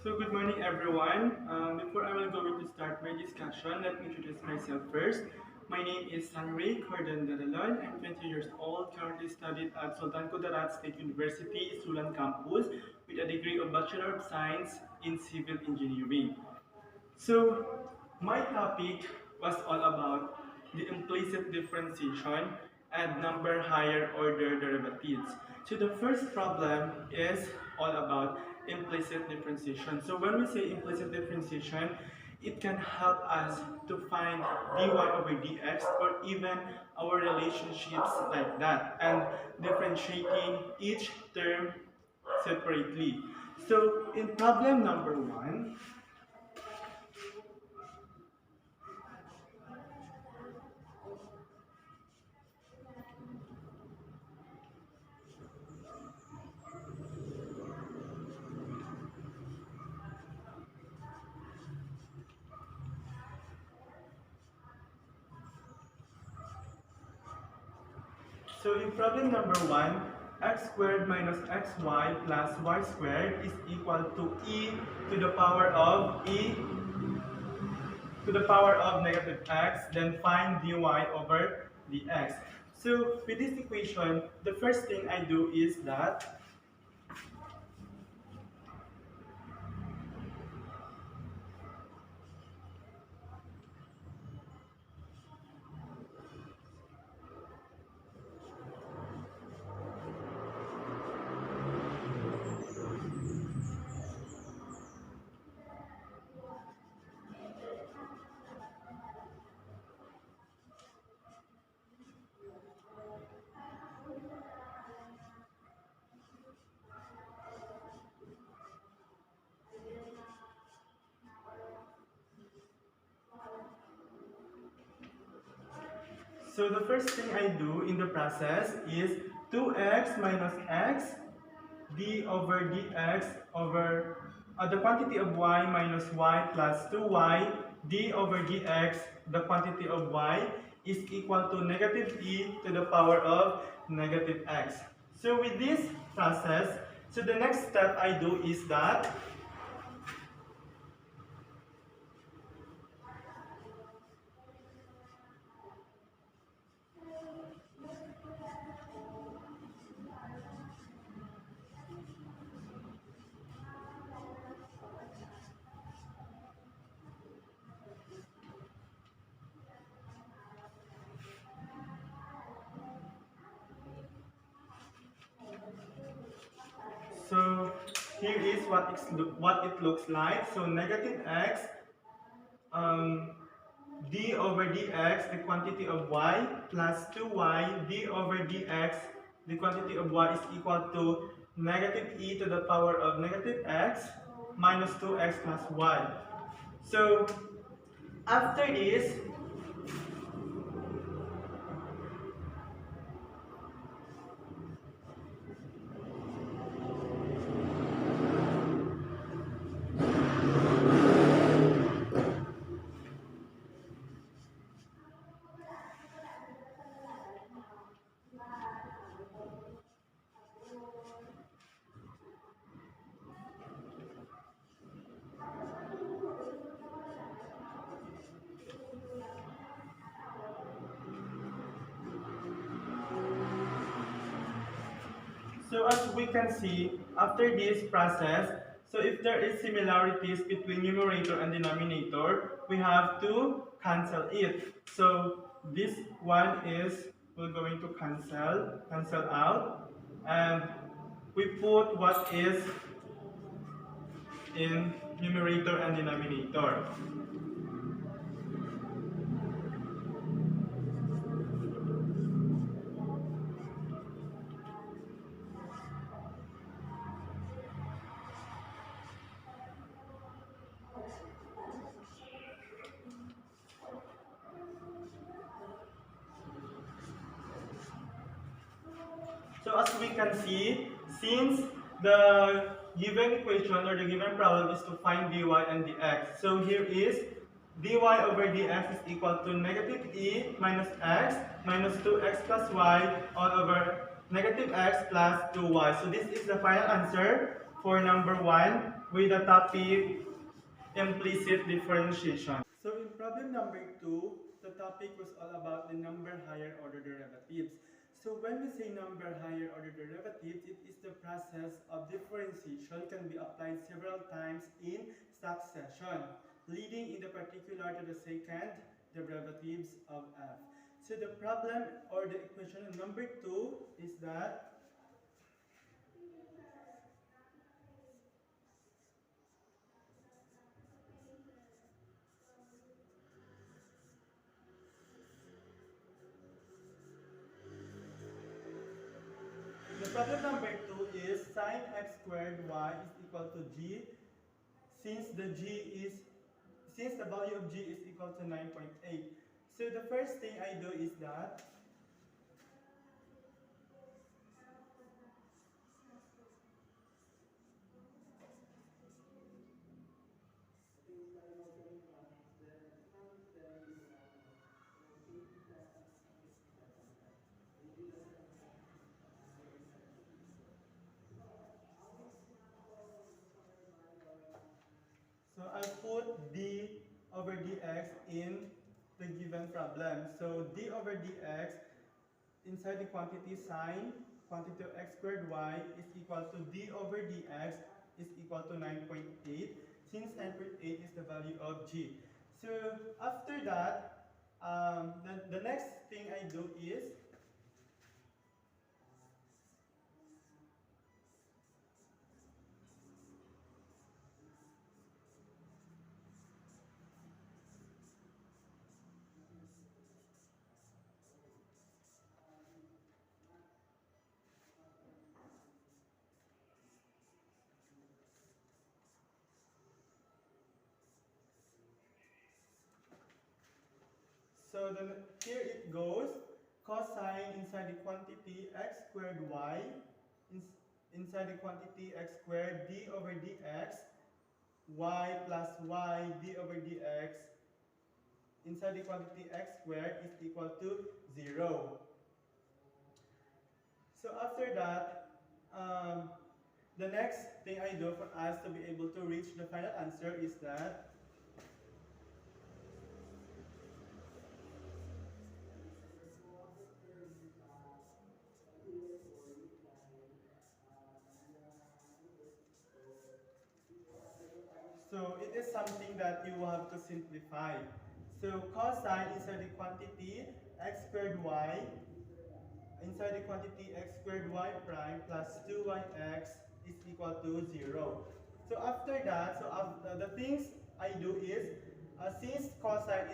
So good morning everyone. Before I will going to start my discussion, let me introduce myself first. My name is Sanray Cordon Dalalon. I'm 20 years old, currently studied at Sultan Kudarat State University, Sulan Campus, with a degree of Bachelor of Science in Civil Engineering. So my topic was all about the implicit differentiation and number higher order derivatives. So the first problem is all about implicit differentiation. So when we say implicit differentiation, it can help us to find dy over dx or even our relationships like that and differentiating each term separately. So in problem number one, so in problem number one, x squared minus xy plus y squared is equal to e to the power of negative x, then find dy over dx. So with this equation, the first thing I do is that so the first thing I do in the process is 2x minus x d over dx over the quantity of y minus y plus 2y d over dx, the quantity of y is equal to negative e to the power of negative x. So with this process, so the next step I do is that so here is what it looks like. So negative x d over dx, the quantity of y, plus 2y d over dx, the quantity of y is equal to negative e to the power of negative x minus 2x plus y. So after this, so as we can see, after this process, so if there is similarities between numerator and denominator, we have to cancel it. So this one is, we're going to cancel out, and we put what is in numerator and denominator. So as we can see, since the given equation or the given problem is to find dy and dx, so here is dy over dx is equal to negative e minus x minus 2x plus y all over negative x plus 2y. So this is the final answer for number 1. with the topic implicit differentiation. So in problem number 2, the topic was all about the number higher order derivatives. So when we say number higher order derivatives, it is the process of differentiation can be applied several times in succession, leading in the particular to the second derivatives of f. So the problem or the equation number 2 is that the problem number 2 is sine x squared y is equal to g since the g is since the value of g is equal to 9.8. So the first thing I do is that so I put d over dx in the given problem. So d over dx inside the quantity sine quantity of x squared y is equal to d over dx is equal to 9.8 since 9.8 is the value of g. So after that, the next thing I do is so then here it goes cosine inside the quantity x squared y inside the quantity x squared d over dx y plus y d over dx inside the quantity x squared is equal to 0. So after that, the next thing I do for us to be able to reach the final answer is that so it is something that you will have to simplify. So cosine inside the quantity x squared y inside the quantity x squared y prime plus 2yx is equal to 0. So after that, so after the things I do is, since cosine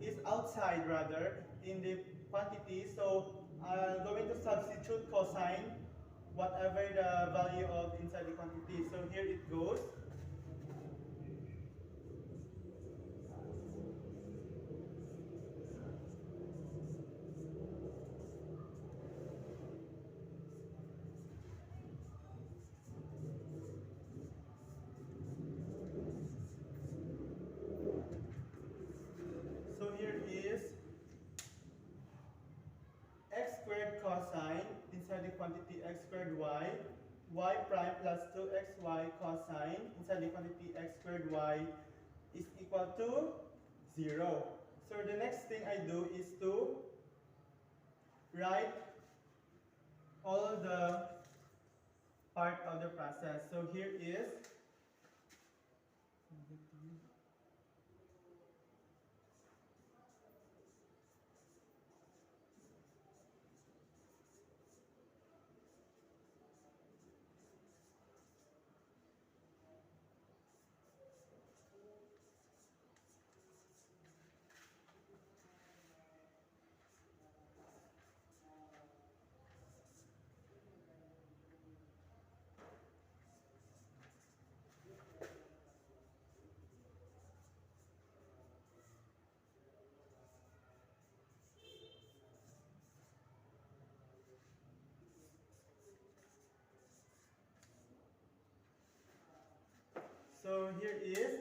is outside rather, in the quantity, so I'm going to substitute cosine, whatever the value of inside the quantity. So here it goes. So here is x squared cosine inside the quantity x squared y prime plus 2xy cosine inside the quantity x squared y is equal to 0. So the next thing I do is to write all the part of the process. So here is so here is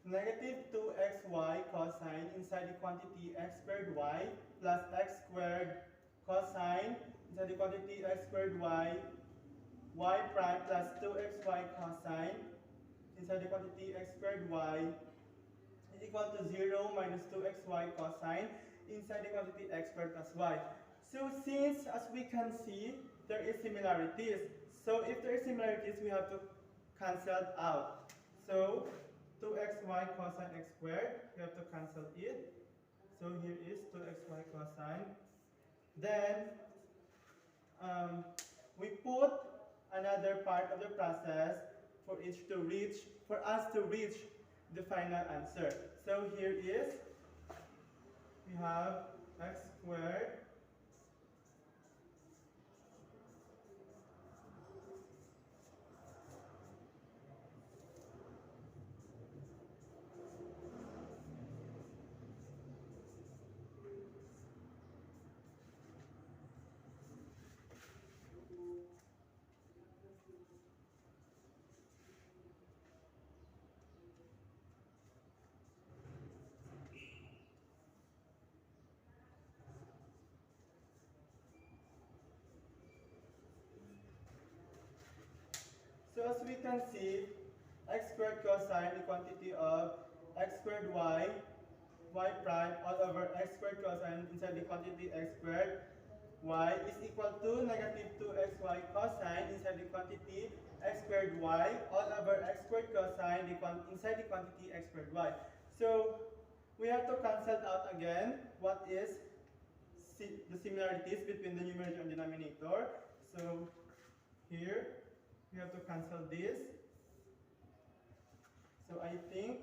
negative 2xy cosine inside the quantity x squared y plus x squared cosine inside the quantity x squared y prime plus 2xy cosine inside the quantity x squared y is equal to 0 minus 2xy cosine inside the quantity x squared plus y. So since, as we can see, there is similarities. So if there is similarities, we have to cancel out. So 2xy cosine x squared, we have to cancel it. So here is 2xy cosine. Then we put another part of the process for us to reach the final answer. So here is, we have x squared So as we can see, x squared cosine the quantity of x squared y prime all over x squared cosine inside the quantity x squared y is equal to negative 2xy cosine inside the quantity x squared y all over x squared cosine inside the quantity x squared y. So we have to cancel out again what is the similarities between the numerator and denominator. So here we have to cancel this. So I think,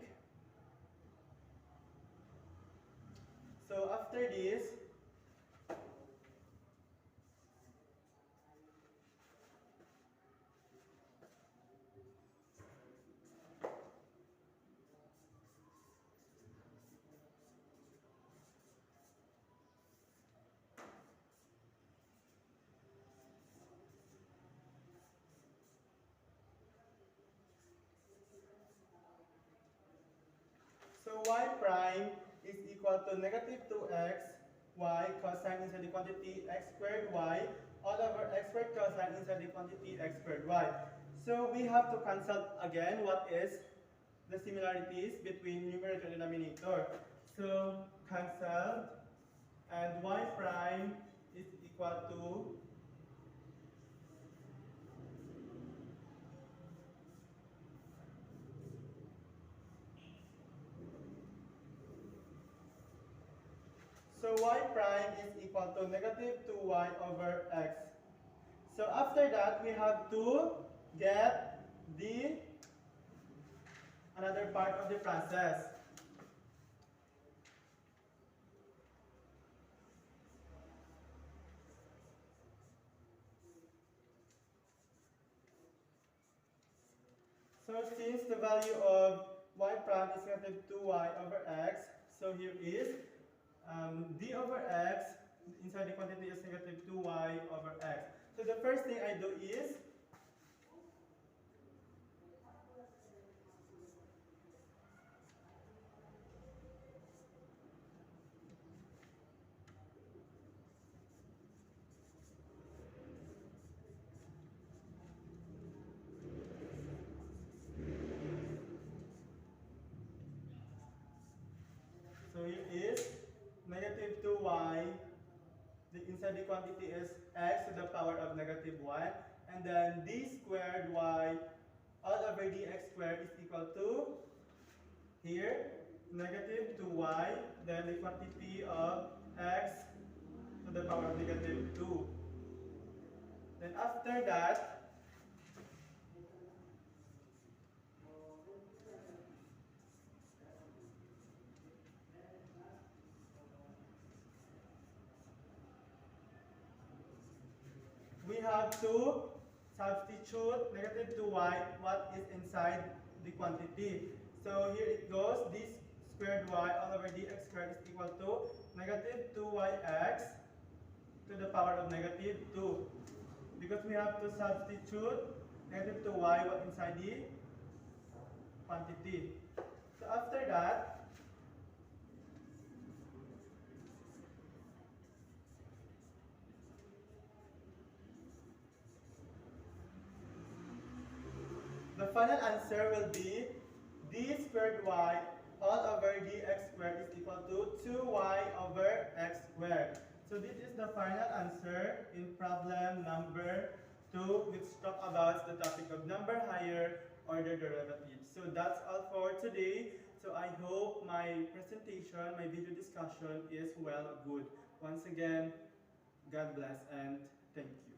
so after this, so y prime is equal to negative 2x y cosine inside the quantity x squared y all over x squared cosine inside the quantity x squared y. So we have to cancel again what is the similarities between numerator and denominator. So cancelled, and y prime is equal to y prime is equal to negative 2y over x. So after that, we have to get the another part of the process. So since the value of y prime is negative 2y over x, so here is d over x inside the quantity is negative 2y over x. So the first thing I do is here is negative 2y, the inside the quantity is x to the power of negative 1, and then d squared y all over dx squared is equal to, here, negative 2y, then the quantity of x to the power of negative 2. Then after that, we have to substitute negative 2y what is inside the quantity. So here it goes, this squared y all over dx squared is equal to negative 2yx to the power of negative 2. Because we have to substitute negative 2y what inside the quantity. So after that, the final answer will be d squared y all over dx squared is equal to 2y over x squared. So this is the final answer in problem number 2, which talk about the topic of number higher order derivatives. So that's all for today. So I hope my presentation, my video discussion is well good. Once again, God bless and thank you.